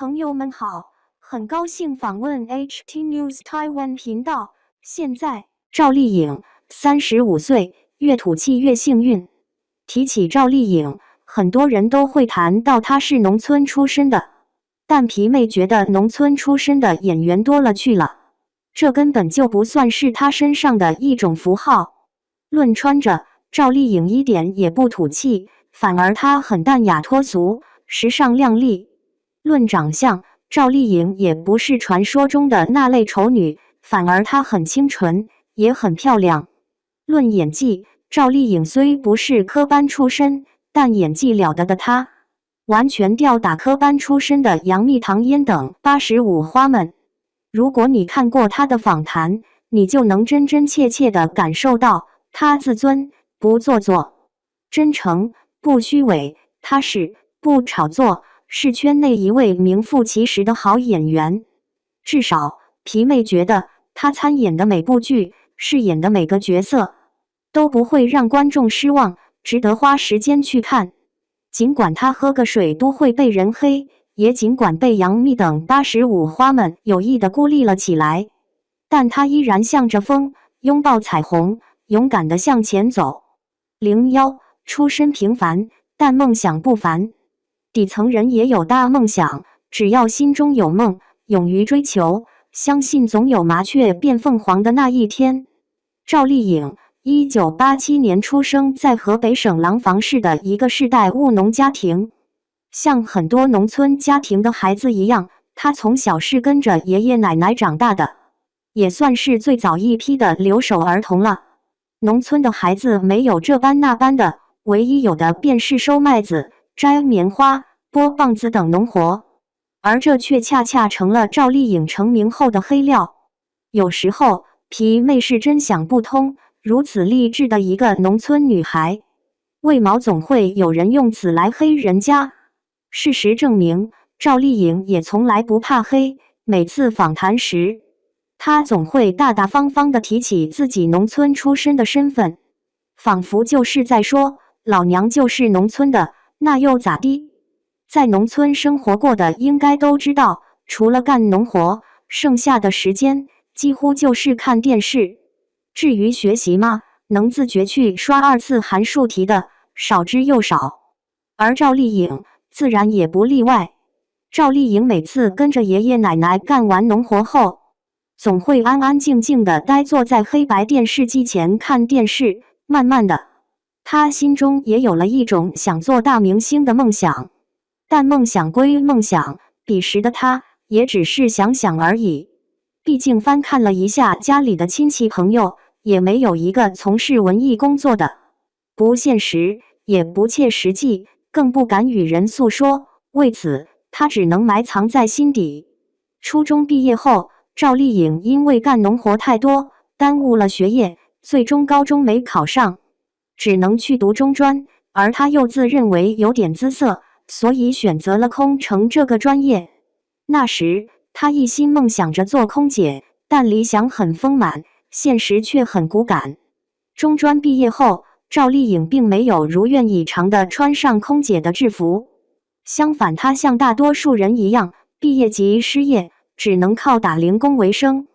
朋友们好，很高兴访问 HT News Taiwan 频道。现在，赵丽颖35岁，越土气越幸运。提起赵丽颖，很多人都会谈到她是农村出身的，但皮妹觉得农村出身的演员多了去了，这根本就不算是她身上的一种符号。论穿着，赵丽颖一点也不土气，反而她很淡雅脱俗，时尚靓丽。论长相，赵丽颖也不是传说中的那类丑女，反而她很清纯，也很漂亮。论演技，赵丽颖虽不是科班出身，但演技了得的她，完全吊打科班出身的杨幂、唐嫣等85花们。如果你看过她的访谈，你就能真真切切地感受到她自尊，不做作，真诚，不虚伪，踏实，不炒作，是圈内一位名副其实的好演员。至少，皮妹觉得她参演的每部剧、饰演的每个角色，都不会让观众失望，值得花时间去看。尽管她喝个水都会被人黑，也尽管被杨幂等85花们有意地孤立了起来，但她依然向着风，拥抱彩虹，勇敢地向前走。01出身平凡，但梦想不凡。底层人也有大梦想，只要心中有梦，勇于追求，相信总有麻雀变凤凰的那一天。赵丽颖1987年出生在河北省廊坊市的一个世代务农家庭，像很多农村家庭的孩子一样，她从小是跟着爷爷奶奶长大的，也算是最早一批的留守儿童了。农村的孩子没有这般那般的，唯一有的便是收麦子、摘棉花、拨棒子等农活，而这却恰恰成了赵丽颖成名后的黑料。有时候，皮妹是真想不通，如此励志的一个农村女孩，为毛总会有人用此来黑人家？事实证明，赵丽颖也从来不怕黑，每次访谈时，她总会大大方方地提起自己农村出身的身份，仿佛就是在说，老娘就是农村的，那又咋地？在农村生活过的应该都知道，除了干农活，剩下的时间几乎就是看电视。至于学习嘛，能自觉去刷2次函数题的少之又少，而赵丽颖自然也不例外。赵丽颖每次跟着爷爷奶奶干完农活后，总会安安静静地呆坐在黑白电视机前看电视，慢慢的，她心中也有了一种想做大明星的梦想。但梦想归梦想，彼时的她也只是想想而已。毕竟翻看了一下家里的亲戚朋友，也没有一个从事文艺工作的，不现实，也不切实际，更不敢与人诉说。为此，她只能埋藏在心底。初中毕业后，赵丽颖因为干农活太多，耽误了学业，最终高中没考上，只能去读中专，而她又自认为有点姿色，所以选择了空乘这个专业。那时，她一心梦想着做空姐，但理想很丰满，现实却很骨感。中专毕业后，赵丽颖并没有如愿以偿地穿上空姐的制服，相反，她像大多数人一样，毕业即失业，只能靠打零工为生。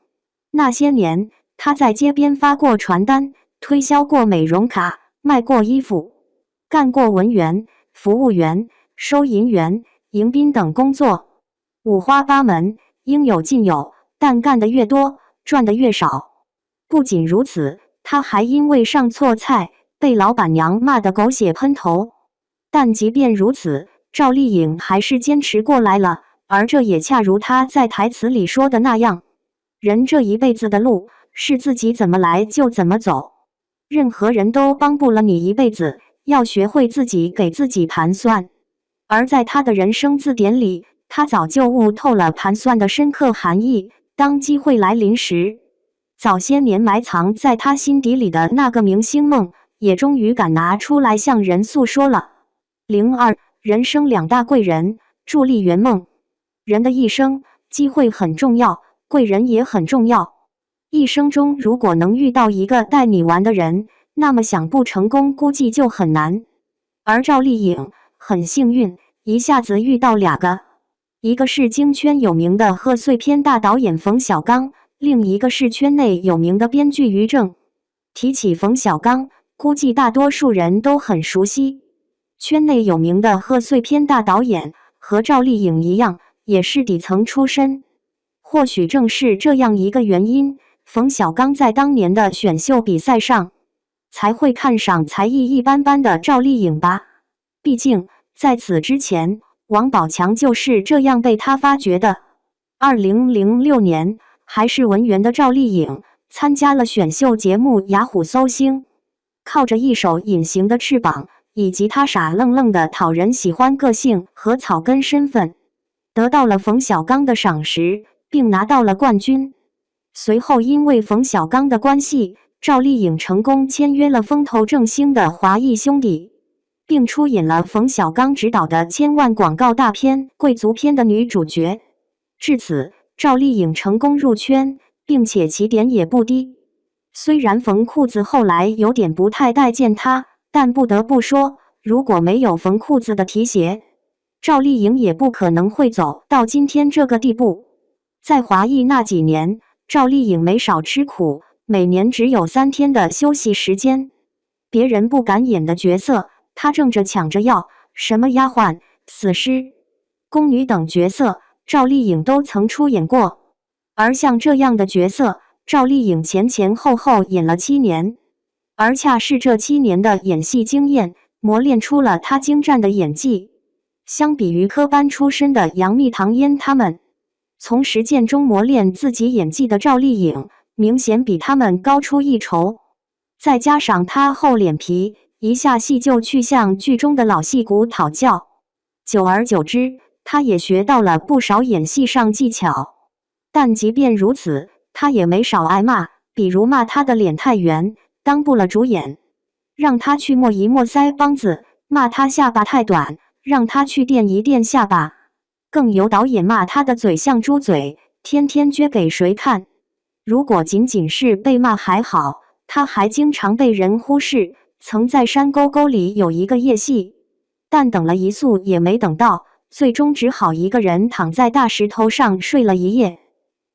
那些年，她在街边发过传单，推销过美容卡，卖过衣服，干过文员、服务员、收银员、迎宾等工作，五花八门，应有尽有，但干得越多，赚得越少。不仅如此，她还因为上错菜，被老板娘骂得狗血喷头。但即便如此，赵丽颖还是坚持过来了，而这也恰如她在台词里说的那样，人这一辈子的路，是自己怎么来就怎么走，任何人都帮不了你一辈子，要学会自己给自己盘算。而在她的人生字典里，她早就悟透了盘算的深刻含义。当机会来临时，早些年埋藏在她心底里的那个明星梦，也终于敢拿出来向人诉说了。02人生2大贵人，助力圆梦。人的一生，机会很重要，贵人也很重要。一生中如果能遇到一个带你玩的人，那么想不成功估计就很难。而赵丽颖很幸运，一下子遇到2个。一个是京圈有名的贺岁片大导演冯小刚，另一个是圈内有名的编剧于正。提起冯小刚，估计大多数人都很熟悉。圈内有名的贺岁片大导演，和赵丽颖一样，也是底层出身。或许正是这样一个原因，冯小刚在当年的选秀比赛上，才会看上才艺一般般的赵丽颖吧。毕竟，在此之前，王宝强就是这样被他发掘的。2006年，还是文员的赵丽颖参加了选秀节目《雅虎搜星》，靠着一手《隐形的翅膀》以及她傻愣愣的讨人喜欢个性和草根身份，得到了冯小刚的赏识，并拿到了冠军。随后因为冯小刚的关系，赵丽颖成功签约了风头正兴的华谊兄弟，并出演了冯小刚执导的千万广告大片《贵族篇》的女主角。至此，赵丽颖成功入圈，并且起点也不低。虽然冯裤子后来有点不太待见她，但不得不说，如果没有冯裤子的提携，赵丽颖也不可能会走到今天这个地步。在华谊那几年，赵丽颖没少吃苦，每年只有3天的休息时间。别人不敢演的角色，她争着抢着要，什么丫鬟、死尸、宫女等角色，赵丽颖都曾出演过。而像这样的角色，赵丽颖前前后后演了7年，而恰是这7年的演戏经验，磨练出了她精湛的演技。相比于科班出身的杨幂、唐嫣他们，从实践中磨练自己演技的赵丽颖，明显比他们高出一筹。再加上她厚脸皮，一下戏就去向剧中的老戏骨讨教，久而久之，她也学到了不少演戏上技巧。但即便如此，她也没少挨骂，比如骂她的脸太圆，当不了主演，让她去抹一抹腮帮子；骂她下巴太短，让她去垫一垫下巴。更有导演骂她的嘴像猪嘴，天天撅给谁看。如果仅仅是被骂还好，她还经常被人忽视，曾在山沟沟里有一个夜戏，但等了一宿也没等到，最终只好一个人躺在大石头上睡了一夜。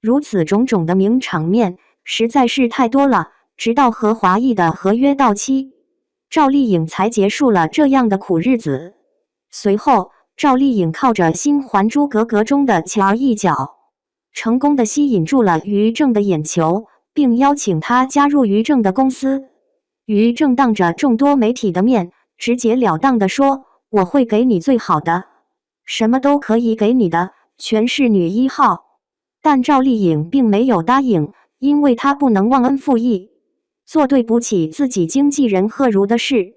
如此种种的名场面实在是太多了，直到和华谊的合约到期，赵丽颖才结束了这样的苦日子。随后，赵丽颖靠着新《还珠格格》中的巧儿一角，成功的吸引住了于正的眼球，并邀请他加入于正的公司。于正当着众多媒体的面，直截了当地说：“我会给你最好的，什么都可以给你的，全是女1号。”但赵丽颖并没有答应，因为她不能忘恩负义，做对不起自己经纪人贺如的事。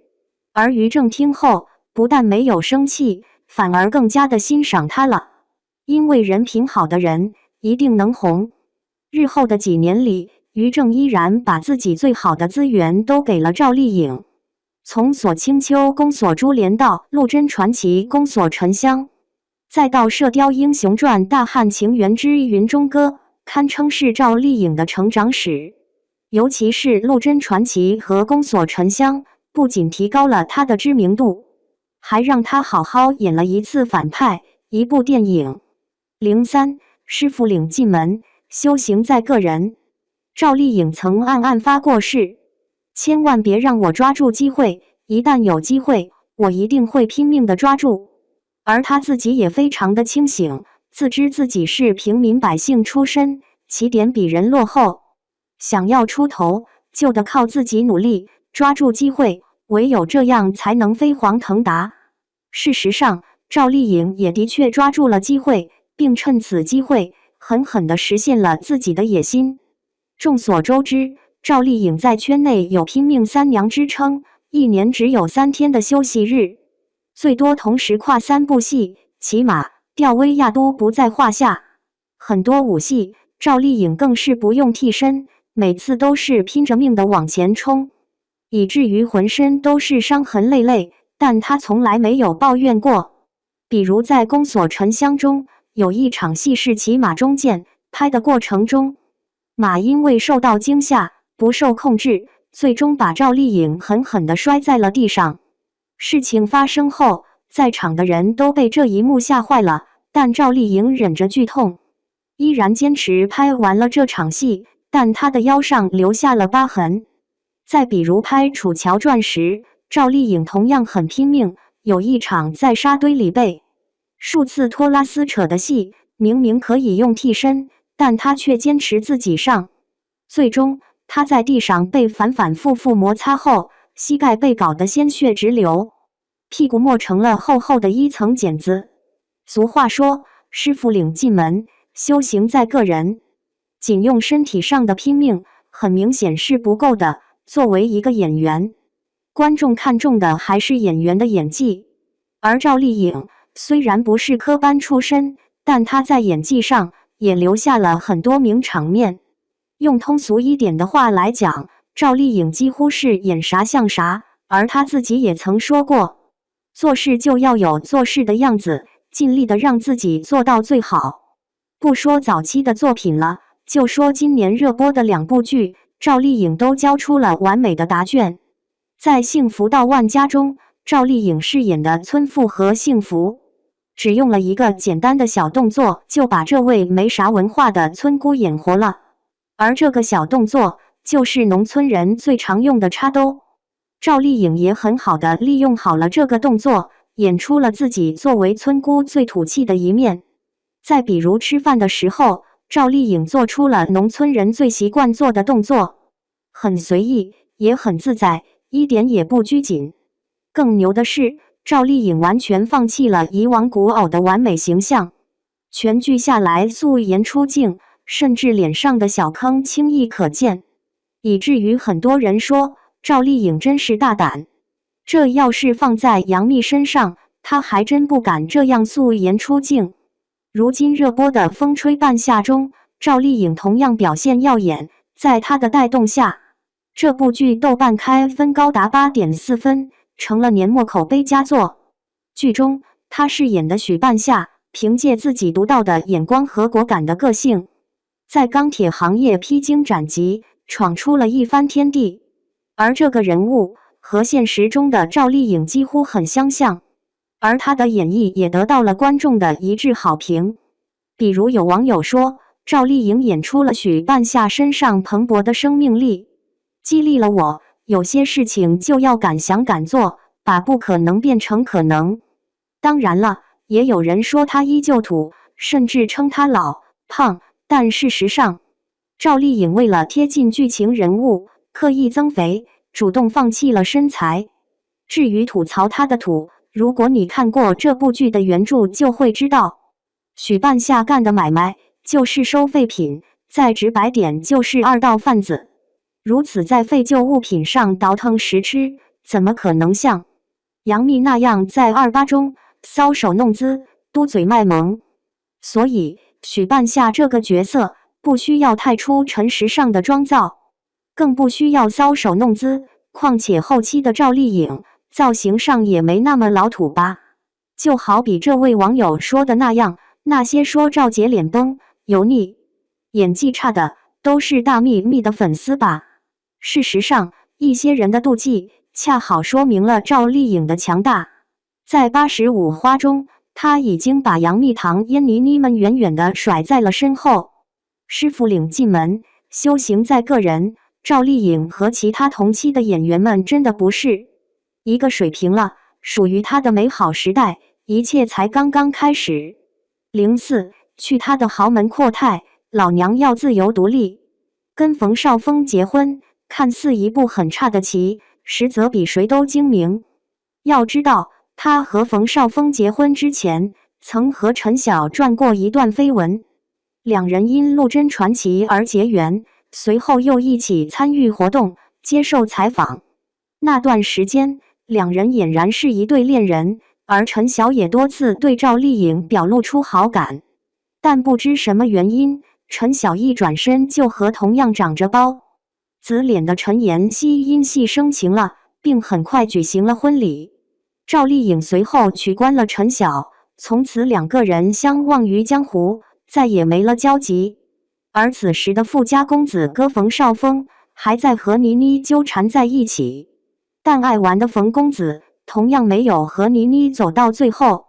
而于正听后，不但没有生气，反而更加的欣赏她了，因为人品好的人一定能红。日后的几年里，于正依然把自己最好的资源都给了赵丽颖，从锁清秋攻锁珠帘到陆贞传奇攻锁沉香，再到《射雕英雄传》大汉情缘之云中歌，堪称是赵丽颖的成长史。尤其是陆贞传奇和宫锁沉香，不仅提高了她的知名度，还让她好好演了一次反派，一部电影。03师傅领进门，修行在个人。赵丽颖曾暗暗发过誓，千万别让我抓住机会，一旦有机会，我一定会拼命的抓住。而她自己也非常的清醒，自知自己是平民百姓出身，起点比人落后，想要出头就得靠自己努力，抓住机会，唯有这样才能飞黄腾达。事实上，赵丽颖也的确抓住了机会，并趁此机会狠狠地实现了自己的野心。众所周知，赵丽颖在圈内有拼命三娘之称，一年只有3天的休息日，最多同时跨3部戏，骑马、吊威亚都不在话下。很多武戏，赵丽颖更是不用替身，每次都是拼着命的往前冲，以至于浑身都是伤痕累累，但她从来没有抱怨过。比如在宫锁沉香中，有一场戏是骑马中箭，拍的过程中，马因为受到惊吓，不受控制，最终把赵丽颖狠狠地摔在了地上。事情发生后，在场的人都被这一幕吓坏了，但赵丽颖忍着剧痛，依然坚持拍完了这场戏，但她的腰上留下了疤痕。再比如拍《楚乔传》时，赵丽颖同样很拼命，有一场在沙堆里被数次拖拉撕扯的戏，明明可以用替身，但她却坚持自己上。最终，她在地上被反反复复摩擦后，膝盖被搞得鲜血直流，屁股磨成了厚厚的一层茧子。俗话说，师傅领进门，修行在个人。仅用身体上的拼命，很明显是不够的。作为一个演员，观众看重的还是演员的演技。而赵丽颖虽然不是科班出身，但她在演技上也留下了很多名场面。用通俗一点的话来讲，赵丽颖几乎是演啥像啥，而她自己也曾说过，做事就要有做事的样子，尽力的让自己做到最好。不说早期的作品了，就说今年热播的2部剧，赵丽颖都交出了完美的答卷。在《幸福到万家》中，赵丽颖饰演的村妇和幸福，只用了一个简单的小动作，就把这位没啥文化的村姑演活了。而这个小动作，就是农村人最常用的插兜。赵丽颖也很好的利用好了这个动作，演出了自己作为村姑最土气的一面。再比如吃饭的时候，赵丽颖做出了农村人最习惯做的动作，很随意，也很自在，一点也不拘谨。更牛的是，赵丽颖完全放弃了以往古偶的完美形象，全剧下来素颜出镜，甚至脸上的小坑轻易可见，以至于很多人说赵丽颖真是大胆。这要是放在杨幂身上，她还真不敢这样素颜出镜。如今热播的《风吹半夏》中，赵丽颖同样表现耀眼，在她的带动下，这部剧豆瓣开分高达 8.4 分，成了年末口碑佳作。剧中，她饰演的许半夏，凭借自己独到的眼光和果敢的个性，在钢铁行业披荆斩棘，闯出了一番天地。而这个人物和现实中的赵丽颖几乎很相像，而她的演绎也得到了观众的一致好评。比如有网友说，赵丽颖演出了许半夏身上蓬勃的生命力，激励了我，有些事情就要敢想敢做，把不可能变成可能。当然了，也有人说她依旧土，甚至称她老胖，但事实上，赵丽颖为了贴近剧情人物，刻意增肥，主动放弃了身材。至于吐槽她的土，如果你看过这部剧的原著就会知道，许半夏干的买卖就是收废品，再直白点就是二道贩子。如此在废旧物品上倒腾实吃，怎么可能像杨幂那样在二八中搔首弄姿、嘟嘴卖萌？所以许半夏这个角色不需要太出尘时尚的妆造，更不需要搔首弄姿，况且后期的赵丽颖造型上也没那么老土吧。就好比这位网友说的那样，那些说赵姐脸崩、油腻、演技差的，都是大幂幂的粉丝吧。事实上，一些人的妒忌恰好说明了赵丽颖的强大。在85花中，她已经把杨幂、唐嫣、倪妮们远远地甩在了身后。师傅领进门，修行在个人。赵丽颖和其他同期的演员们真的不是一个水平了，属于她的美好时代，一切才刚刚开始。04去她的豪门阔太，老娘要自由独立。跟冯绍峰结婚，看似一步很差的棋，实则比谁都精明。要知道，她和冯绍峰结婚之前，曾和陈晓传过一段绯闻，两人因陆贞传奇而结缘，随后又一起参与活动，接受采访。那段时间，两人俨然是一对恋人，而陈晓也多次对赵丽颖表露出好感。但不知什么原因，陈晓一转身就和同样长着包子脸的陈妍希因戏生情了，并很快举行了婚礼。赵丽颖随后取关了陈晓，从此两个人相忘于江湖，再也没了交集。而此时的富家公子哥冯绍峰还在和倪妮纠缠在一起，但爱玩的冯公子同样没有和倪妮走到最后。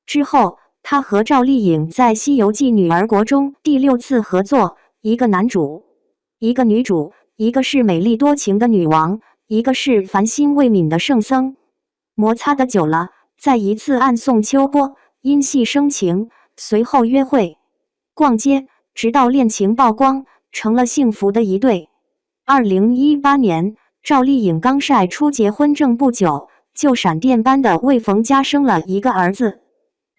之后，她和赵丽颖在《西游记女儿国》中第6次合作，一个男主，一个女主，一个是美丽多情的女王，一个是烦心未泯的圣僧。摩擦的久了，在一次暗送秋波，因戏生情，随后约会、逛街，直到恋情曝光，成了幸福的一对。2018年，赵丽颖刚晒出结婚证不久，就闪电般的为冯家生了一个儿子。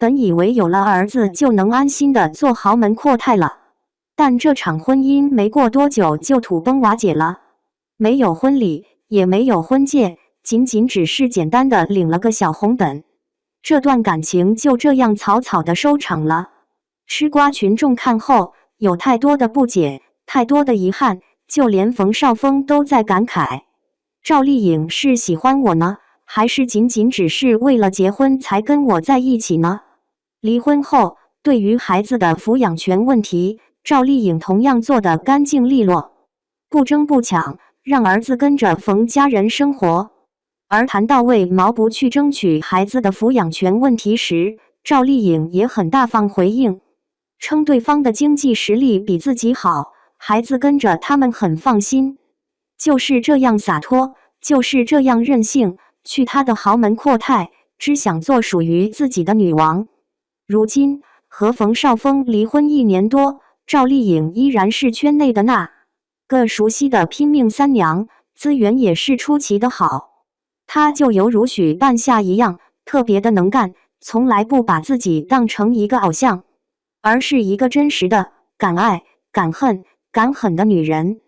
本以为有了儿子就能安心的做豪门阔太了，但这场婚姻没过多久就土崩瓦解了。没有婚礼，也没有婚戒，仅只是简单的领了个小红本。这段感情就这样草草的收场了。吃瓜群众看后有太多的不解，太多的遗憾，就连冯绍峰都在感慨：赵丽颖是喜欢我呢，还是仅只是为了结婚才跟我在一起呢？离婚后，对于孩子的抚养权问题，赵丽颖同样做得干净利落，不争不抢，让儿子跟着冯家人生活。而谈到为毛不去争取孩子的抚养权问题时，赵丽颖也很大方回应，称对方的经济实力比自己好，孩子跟着他们很放心。就是这样洒脱，就是这样任性，去他的豪门阔太，只想做属于自己的女王。如今和冯绍峰离婚1年多，赵丽颖依然是圈内的那个熟悉的拼命三娘，资源也是出奇的好。她就犹如许半夏一样，特别的能干，从来不把自己当成一个偶像，而是一个真实的敢爱敢恨敢狠的女人。